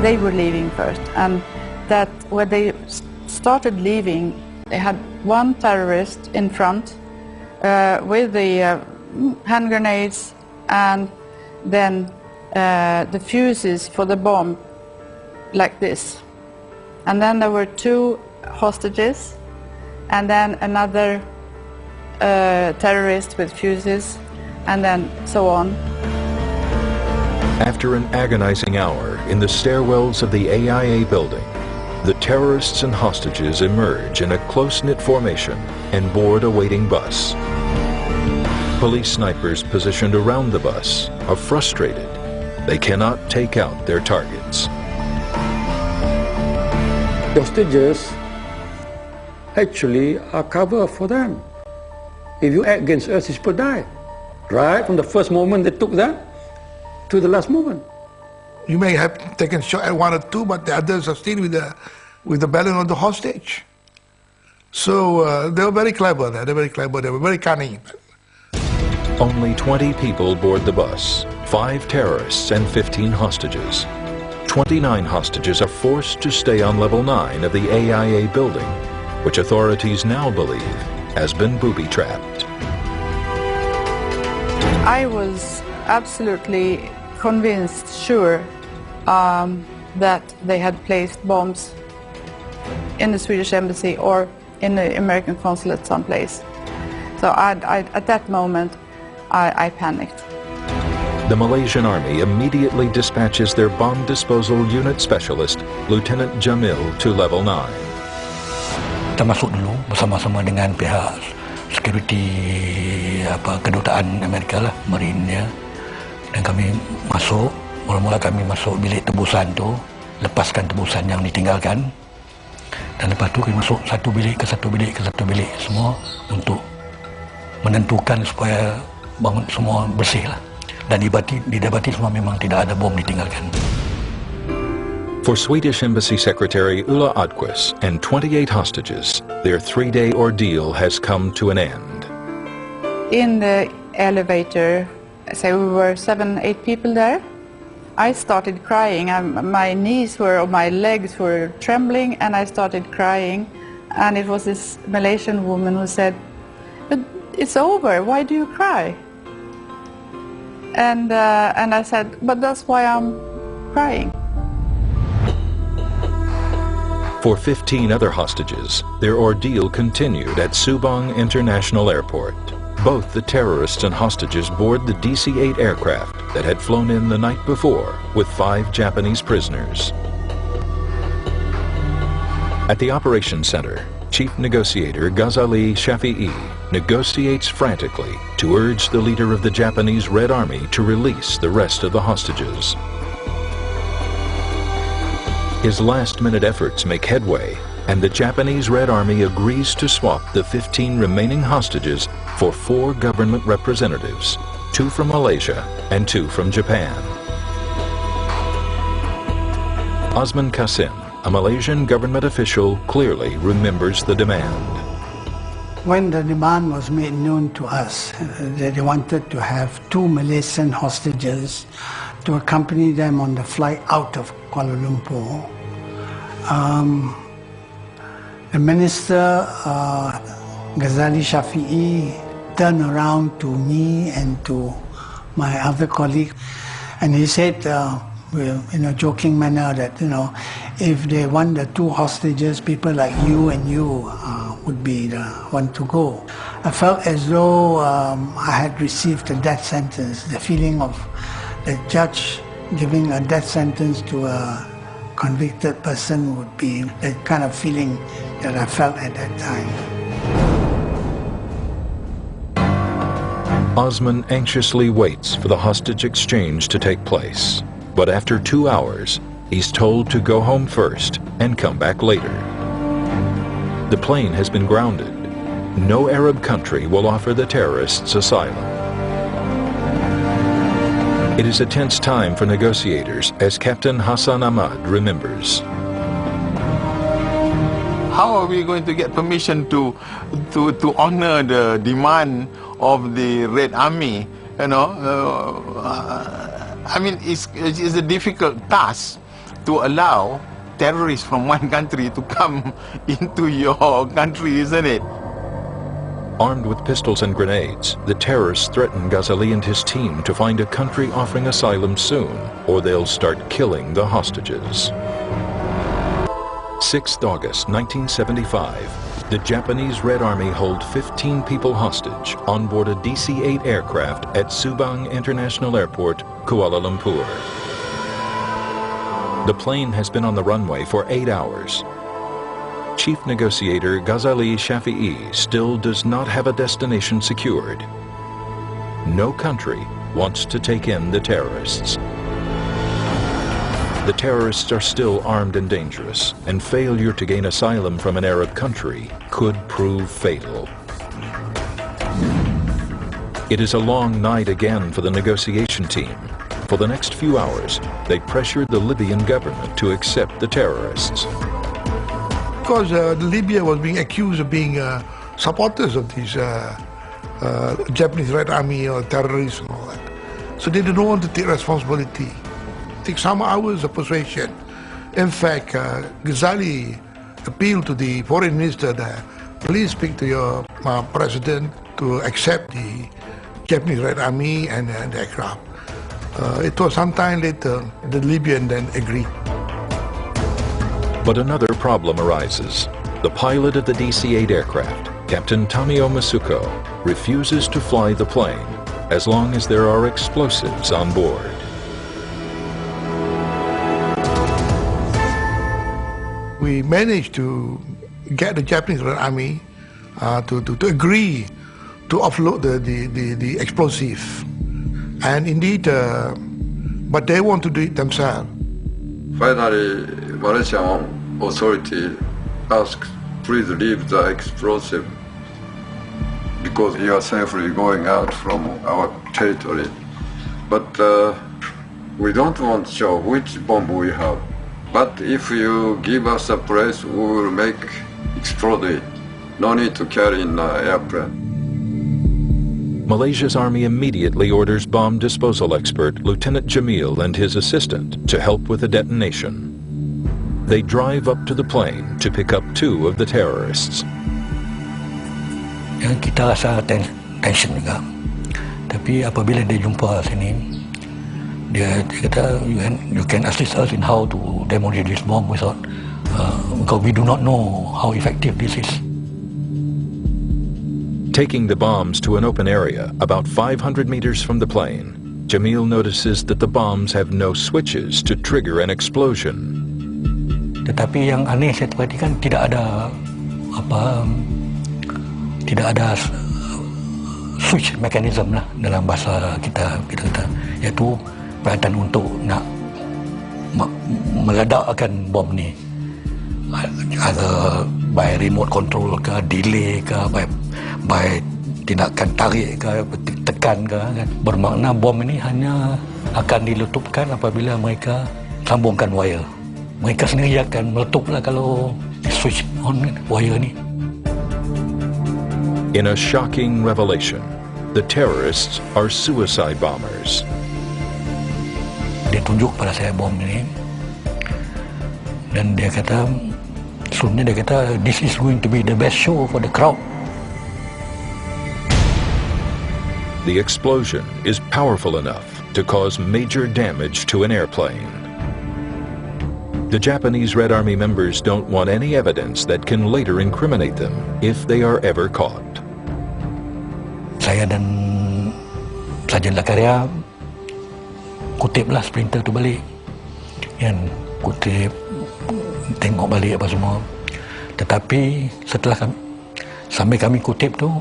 They were leaving first, and that when they started leaving, they had one terrorist in front with the hand grenades and then the fuses for the bomb, like this. And then there were two hostages, and then another terrorist with fuses, and then so on. After an agonizing hour in the stairwells of the AIA building, the terrorists and hostages emerge in a close-knit formation and board a waiting bus. Police snipers positioned around the bus are frustrated. They cannot take out their targets. The hostages actually are cover for them. If you act against us, you will die. Right from the first moment they took that to the last moment. You may have taken shot at one or two, but the others are still with the balance of the hostage. So they were very clever. They were very cunning. Only 20 people board the bus, 5 terrorists and 15 hostages. 29 hostages are forced to stay on level 9 of the AIA building, which authorities now believe has been booby-trapped. I was absolutely convinced, sure, that they had placed bombs in the Swedish embassy or in the American consulate someplace. So at that moment, I panicked. The Malaysian Army immediately dispatches their bomb disposal unit specialist, Lieutenant Jamil, to level 9. Kita masuk dulu bersama-sama dengan pihak security kedutaan Amerika lah, Marine-nya, dan kami masuk. Mula-mula kami masuk bilik tebusan tu, lepaskan tebusan yang ditinggalkan, dan lepas tu kami masuk satu bilik ke satu bilik ke satu bilik semua untuk menentukan supaya bangun semua bersih lah, dan didapati semua memang tidak ada bom ditinggalkan. For Swedish Embassy Secretary Ulla Adquist and 28 hostages, their 3-day ordeal has come to an end. In the elevator, say we were 7, 8 people there, I started crying. My knees were, or my legs were trembling, and I started crying. And it was this Malaysian woman who said, "But it's over, why do you cry?" And I said, "But that's why I'm crying." For 15 other hostages, their ordeal continued at Subang International Airport. Both the terrorists and hostages board the DC-8 aircraft that had flown in the night before with 5 Japanese prisoners. At the Operations Center, Chief Negotiator Ghazali Shafi'i negotiates frantically to urge the leader of the Japanese Red Army to release the rest of the hostages. His last-minute efforts make headway, and the Japanese Red Army agrees to swap the 15 remaining hostages for 4 government representatives, 2 from Malaysia and 2 from Japan. Osman Kasim, a Malaysian government official, clearly remembers the demand. When the demand was made known to us, that they wanted to have 2 Malaysian hostages to accompany them on the flight out of Kuala Lumpur. The minister, Ghazali Shafi'i, turned around to me and to my other colleague, and he said, in a joking manner, that if they want the 2 hostages, people like you and you would be the one to go. I felt as though I had received a death sentence. The feeling of the judge giving a death sentence to a convicted person would be the kind of feeling that I felt at that time. Osman anxiously waits for the hostage exchange to take place, but after 2 hours, he's told to go home first and come back later. The plane has been grounded. No Arab country will offer the terrorists asylum. It is a tense time for negotiators, as Captain Hassan Ahmad remembers. How are we going to get permission to honor the demand of the Red Army? I mean, it's a difficult task to allow terrorists from one country to come into your country, isn't it? Armed with pistols and grenades, the terrorists threaten Ghazali and his team to find a country offering asylum soon, or they'll start killing the hostages. 6th August 1975, the Japanese Red Army hold 15 people hostage on board a DC-8 aircraft at Subang International Airport, Kuala Lumpur. The plane has been on the runway for 8 hours. Chief negotiator Ghazali Shafi'i still does not have a destination secured. No country wants to take in the terrorists. The terrorists are still armed and dangerous, and failure to gain asylum from an Arab country could prove fatal. It is a long night again for the negotiation team. For the next few hours, they pressured the Libyan government to accept the terrorists. Because Libya was being accused of being supporters of these Japanese Red Army or terrorists and all that. So they didn't want to take responsibility. It took some hours of persuasion. In fact, Ghazali appealed to the foreign minister that please speak to your president to accept the Japanese Red Army and the aircraft. It was some time later the Libyan then agreed. But another problem arises. The pilot of the DC-8 aircraft, Captain Tamio Masuko, refuses to fly the plane as long as there are explosives on board. We managed to get the Japanese Red Army to agree to offload the explosive. And indeed, but they want to do it themselves. Finally, Malaysian authority asked, please leave the explosive because you are safely going out from our territory. But we don't want to show which bomb we have. But if you give us a place, we will make explode it. No need to carry in an airplane. Malaysia's army immediately orders bomb disposal expert Lieutenant Jamil and his assistant to help with the detonation. They drive up to the plane to pick up 2 of the terrorists. Yang kita rasa tension juga. Tapi apabila dia jumpa sini, dia kata you can assist us in how to demolish this bomb without because we do not know how effective this is. Taking the bombs to an open area about 500 meters from the plane, Jamil notices that the bombs have no switches to trigger an explosion. Tetapi yang aneh saya perhatikan tidak ada switch mechanism lah dalam bahasa kita kata, iaitu peralatan untuk nak meledakkan bom ni. Ada by remote control ke, delay ke, by tindakan tarik ke, tekan ke, kan. Bermakna bom ini hanya akan diletupkan apabila mereka sambungkan wire. Mereka sendiri akan meletuplah kalau switch on wire ni. In a shocking revelation, the terrorists are suicide bombers. Dia tunjuk pada saya bom ini dan dia kata, sebelumnya dia kata, this is going to be the best show for the crowd. The explosion is powerful enough to cause major damage to an airplane. The Japanese Red Army members don't want any evidence that can later incriminate them if they are ever caught. Saya dan Sarjan Lakarya kutiplah sprinter tu balik. Kan, kutip, tengok balik apa semua. Tetapi setelah sambil kami kutip tu,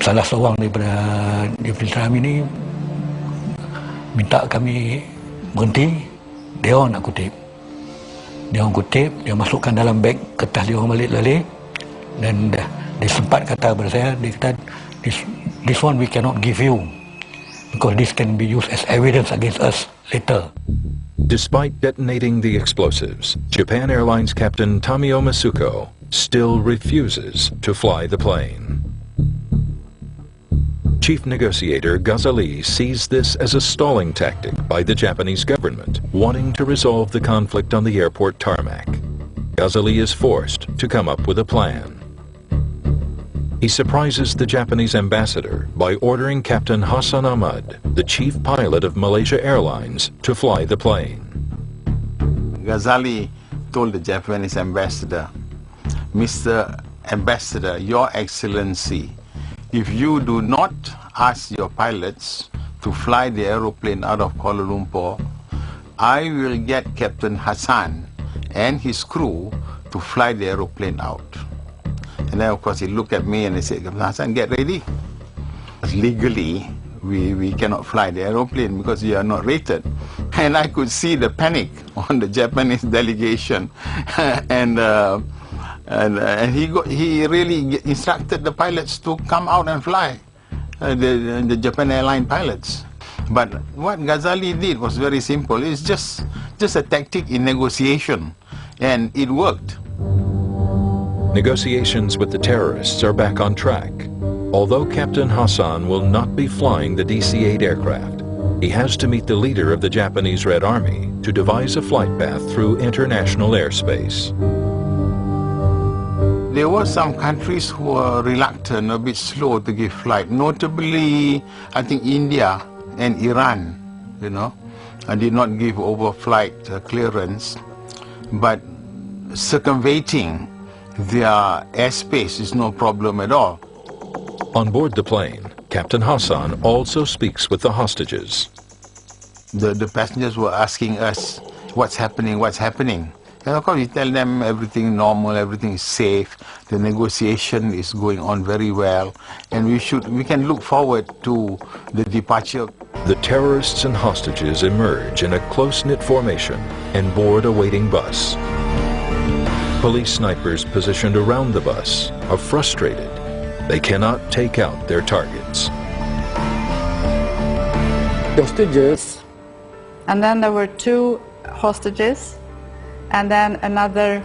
salah seorang daripada Japanese ini minta kami berhenti. Dia orang nak kutip. Dia orang kutip, dia masukkan dalam beg kertas dia orang balik dan dia sempat kata kepada saya, dia kata, this one we cannot give you because this can be used as evidence against us later. Despite detonating the explosives, Japan Airlines captain Tamio Masuko still refuses to fly the plane. Chief negotiator Ghazali sees this as a stalling tactic by the Japanese government, wanting to resolve the conflict on the airport tarmac. Ghazali is forced to come up with a plan. He surprises the Japanese ambassador by ordering Captain Hassan Ahmad, the chief pilot of Malaysia Airlines, to fly the plane. Ghazali told the Japanese ambassador, "Mr. Ambassador, Your Excellency, if you do not ask your pilots to fly the aeroplane out of Kuala Lumpur, I will get Captain Hassan and his crew to fly the aeroplane out." And then of course he looked at me and he said, "Captain Hassan, get ready. Legally, we cannot fly the aeroplane because you are not rated." And I could see the panic on the Japanese delegation. and he really instructed the pilots to come out and fly, the Japan airline pilots. But what Ghazali did was very simple. It's just a tactic in negotiation, and it worked. Negotiations with the terrorists are back on track. Although Captain Hassan will not be flying the DC-8 aircraft, he has to meet the leader of the Japanese Red Army to devise a flight path through international airspace. There were some countries who were reluctant, a bit slow to give flight, notably, I think, India and Iran, and did not give overflight clearance. But circumventing their airspace is no problem at all. On board the plane, Captain Hassan also speaks with the hostages. The passengers were asking us, what's happening? And of course we tell them everything normal, everything is safe, the negotiation is going on very well, and we can look forward to the departure. The terrorists and hostages emerge in a close-knit formation and board a waiting bus. Police snipers positioned around the bus are frustrated. They cannot take out their targets. Hostages. And then there were 2 hostages, and then another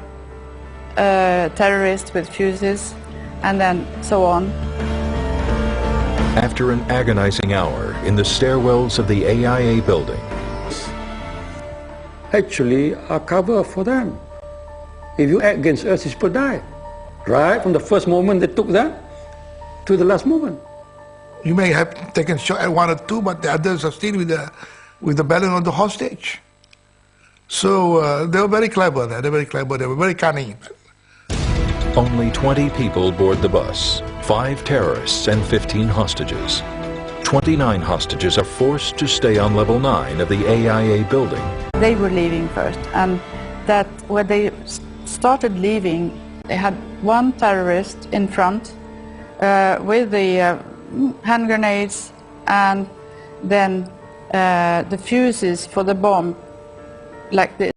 terrorist with fuses, and then so on. After an agonizing hour in the stairwells of the AIA building, Actually a cover for them. If you act against us, it's per die. Right from the first moment they took that to the last moment. You may have taken shot at 1 or 2, but the others are still with the balance of the hostage. So they were very clever. They were very cunning. only 20 people board the bus, 5 terrorists and 15 hostages. 29 hostages are forced to stay on level 9 of the AIA building. They were leaving first, and that when they started leaving, they had 1 terrorist in front with the hand grenades and then the fuses for the bomb, like this.